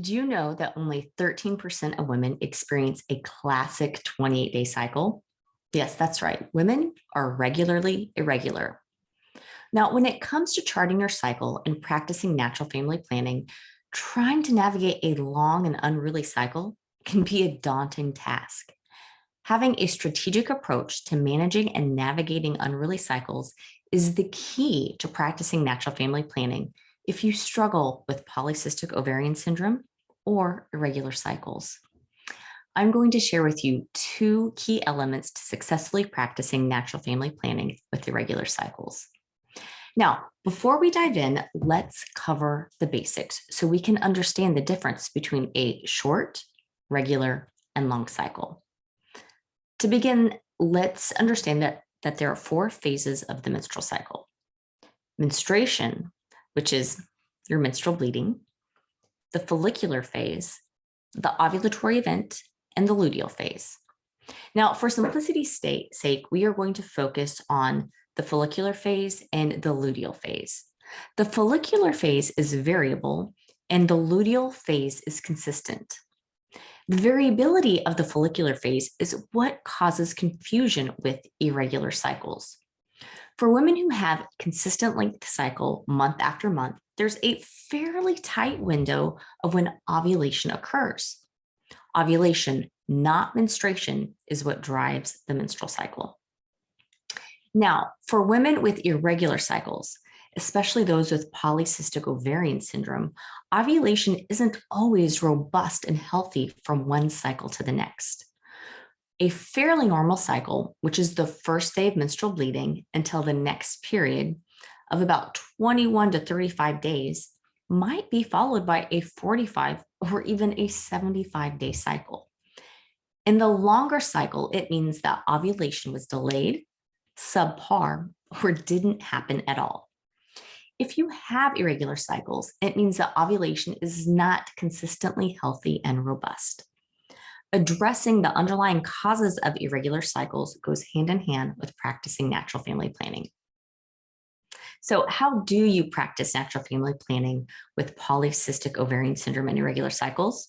Did you know that only 13% of women experience a classic 28-day cycle? Yes, that's right. Women are regularly irregular. Now, when it comes to charting your cycle and practicing natural family planning, trying to navigate a long and unruly cycle can be a daunting task. Having a strategic approach to managing and navigating unruly cycles is the key to practicing natural family planning if you struggle with polycystic ovarian syndrome or irregular cycles. I'm going to share with you 2 key elements to successfully practicing natural family planning with irregular cycles. Now, before we dive in, let's cover the basics so we can understand the difference between a short, regular, and long cycle. To begin, let's understand that there are 4 phases of the menstrual cycle. Menstruation, which is your menstrual bleeding, the follicular phase, the ovulatory event, and the luteal phase. Now, for simplicity's sake, we are going to focus on the follicular phase and the luteal phase. The follicular phase is variable, and the luteal phase is consistent. The variability of the follicular phase is what causes confusion with irregular cycles. For women who have consistent length cycle month after month, there's a fairly tight window of when ovulation occurs. Ovulation, not menstruation, is what drives the menstrual cycle. Now, for women with irregular cycles, especially those with polycystic ovarian syndrome, ovulation isn't always robust and healthy from one cycle to the next. A fairly normal cycle, which is the first day of menstrual bleeding until the next period of about 21 to 35 days, might be followed by a 45 or even a 75-day cycle. In the longer cycle, it means that ovulation was delayed, subpar, or didn't happen at all. If you have irregular cycles, it means that ovulation is not consistently healthy and robust. Addressing the underlying causes of irregular cycles goes hand in hand with practicing natural family planning. So how do you practice natural family planning with polycystic ovarian syndrome and irregular cycles?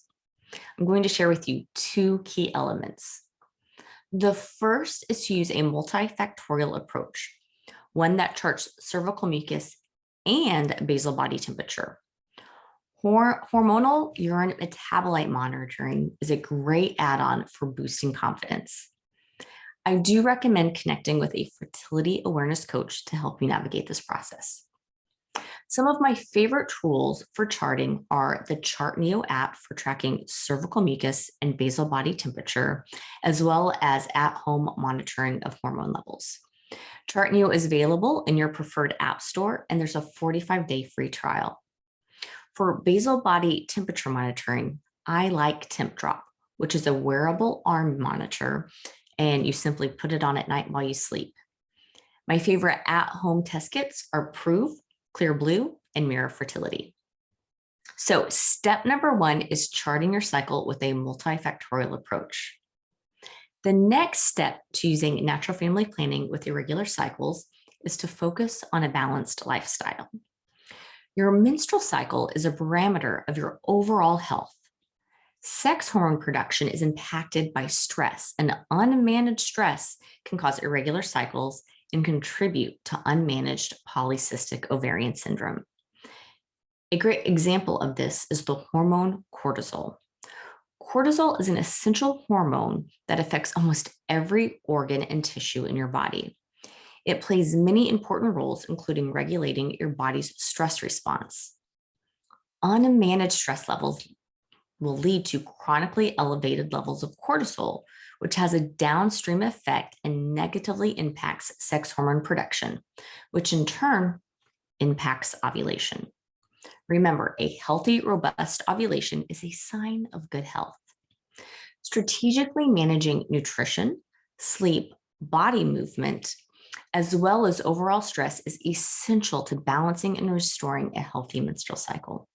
I'm going to share with you 2 key elements. The first is to use a multi-factorial approach, one that charts cervical mucus and basal body temperature. Hormonal urine metabolite monitoring is a great add-on for boosting confidence. I do recommend connecting with a fertility awareness coach to help you navigate this process. Some of my favorite tools for charting are the ChartNeo app for tracking cervical mucus and basal body temperature, as well as at-home monitoring of hormone levels. ChartNeo is available in your preferred app store, and there's a 45-day free trial. For basal body temperature monitoring, I like 𝗕𝗏𝗄, which is a wearable arm monitor, and you simply put it on at night while you sleep. My favorite at-home test kits are Prove, Clear Blue, and Mirror Fertility. So step number 1 is charting your cycle with a multi-factorial approach. The next step to using natural family planning with irregular cycles is to focus on a balanced lifestyle. Your menstrual cycle is a parameter of your overall health. Sex hormone production is impacted by stress, and unmanaged stress can cause irregular cycles and contribute to unmanaged polycystic ovarian syndrome. A great example of this is the hormone cortisol. Cortisol is an essential hormone that affects almost every organ and tissue in your body. It plays many important roles, including regulating your body's stress response. Unmanaged stress levels will lead to chronically elevated levels of cortisol, which has a downstream effect and negatively impacts sex hormone production, which in turn impacts ovulation. Remember, a healthy, robust ovulation is a sign of good health. Strategically managing nutrition, sleep, body movement, as well as overall stress is essential to balancing and restoring a healthy menstrual cycle.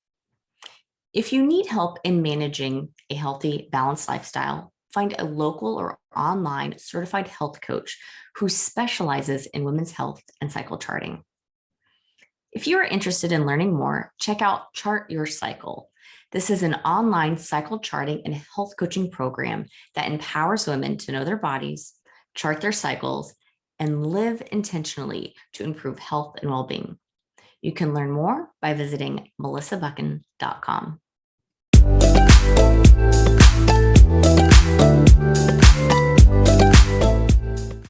If you need help in managing a healthy, balanced lifestyle, find a local or online certified health coach who specializes in women's health and cycle charting. If you are interested in learning more, check out Chart Your Cycle. This is an online cycle charting and health coaching program that empowers women to know their bodies, chart their cycles, and live intentionally to improve health and well-being. You can learn more by visiting melissabuchan.com.